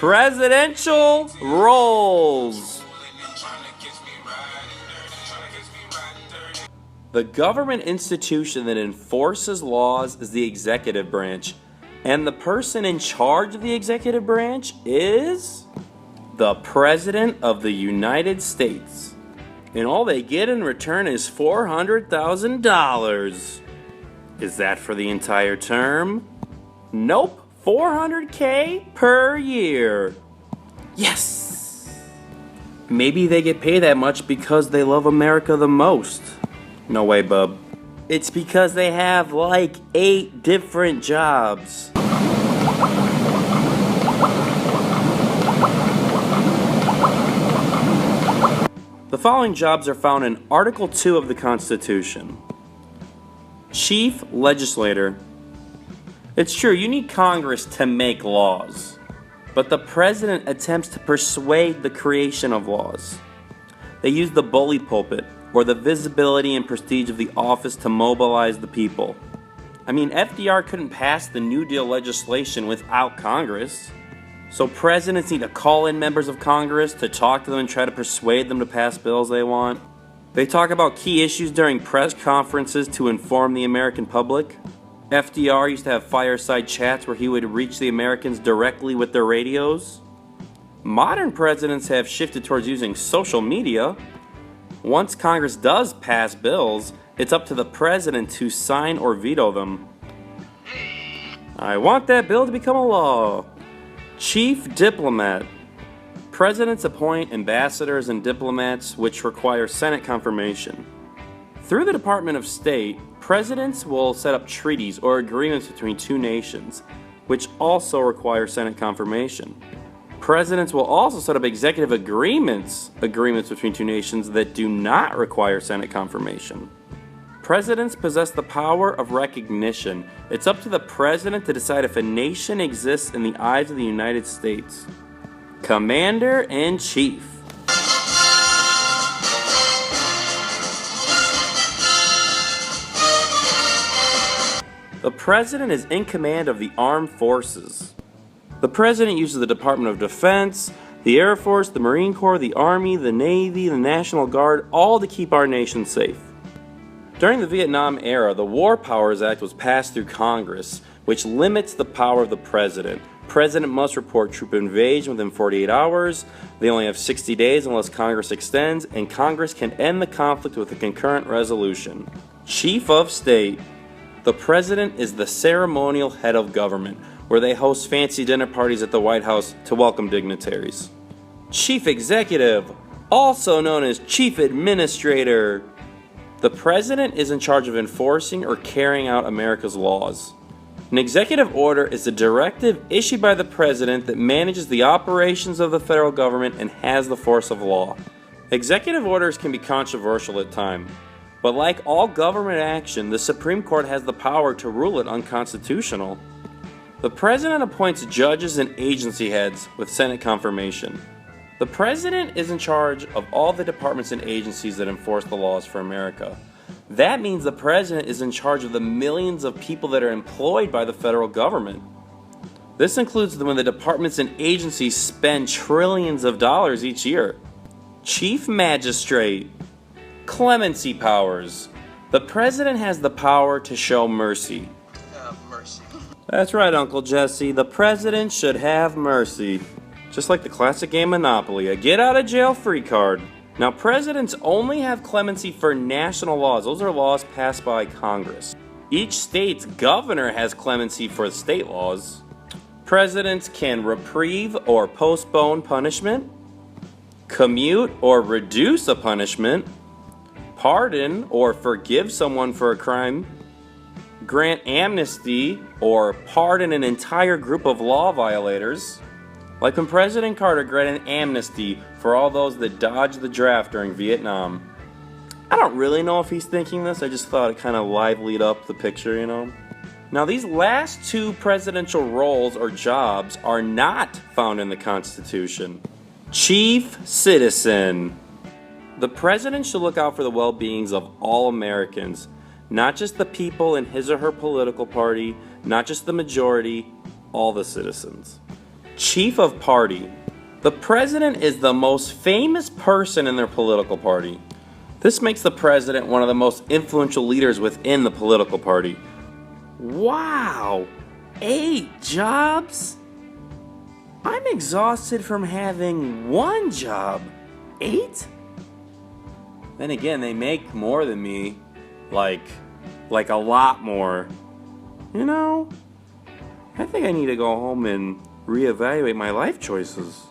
Presidential roles. The government institution that enforces laws is the executive branch, and the person in charge of the executive branch is the President of the United States. And all they get in return is $400,000. Is that for the entire term? Nope, $400K per year. Yes! Maybe they get paid that much because they love America the most. No way, bub. It's because they have like 8 different jobs. The following jobs are found in Article 2 of the Constitution. Chief Legislator. It's true, you need Congress to make laws, but the President attempts to persuade the creation of laws. They use the bully pulpit, or the visibility and prestige of the office to mobilize the people. I mean, FDR couldn't pass the New Deal legislation without Congress. So presidents need to call in members of Congress to talk to them and try to persuade them to pass bills they want. They talk about key issues during press conferences to inform the American public. FDR used to have fireside chats where he would reach the Americans directly with their radios. Modern presidents have shifted towards using social media. Once Congress does pass bills, it's up to the president to sign or veto them. I want that bill to become a law. Chief Diplomat. Presidents appoint ambassadors and diplomats, which require Senate confirmation. Through the Department of State, presidents will set up treaties or agreements between 2 nations, which also require Senate confirmation. Presidents will also set up executive agreements between 2 nations that do not require Senate confirmation. Presidents possess the power of recognition. It's up to the president to decide if a nation exists in the eyes of the United States. Commander-in-Chief. The president is in command of the armed forces. The President uses the Department of Defense, the Air Force, the Marine Corps, the Army, the Navy, the National Guard, all to keep our nation safe. During the Vietnam era, the War Powers Act was passed through Congress, which limits the power of the President. President must report troop invasion within 48 hours, they only have 60 days unless Congress extends, and Congress can end the conflict with a concurrent resolution. Chief of State. The President is the ceremonial head of government, where they host fancy dinner parties at the White House to welcome dignitaries. Chief Executive, also known as Chief Administrator. The President is in charge of enforcing or carrying out America's laws. An executive order is a directive issued by the President that manages the operations of the federal government and has the force of law. Executive orders can be controversial at times, but like all government action, the Supreme Court has the power to rule it unconstitutional. The President appoints judges and agency heads with Senate confirmation. The President is in charge of all the departments and agencies that enforce the laws for America. That means the President is in charge of the millions of people that are employed by the federal government. This includes when the departments and agencies spend trillions of dollars each year. Chief Magistrate. Clemency powers. The President has the power to show mercy. Mercy. That's right, Uncle Jesse. The President should have mercy. Just like the classic game Monopoly, a get-out-of-jail-free card. Now, presidents only have clemency for national laws. Those are laws passed by Congress. Each state's governor has clemency for state laws. Presidents can reprieve or postpone punishment, commute or reduce a punishment, pardon or forgive someone for a crime, grant amnesty or pardon an entire group of law violators, like when President Carter granted amnesty for all those that dodged the draft during Vietnam. I don't really know if he's thinking this, I just thought it kind of livelied up the picture, you know? Now, these last 2 presidential roles or jobs are not found in the Constitution. Chief Citizen. The president should look out for the well-beings of all Americans, not just the people in his or her political party, not just the majority, all the citizens. Chief of party. The president is the most famous person in their political party. This makes the president one of the most influential leaders within the political party. Wow! 8 jobs? I'm exhausted from having 1 job. 8? Then again, they make more than me. Like a lot more. You know, I think I need to go home and reevaluate my life choices.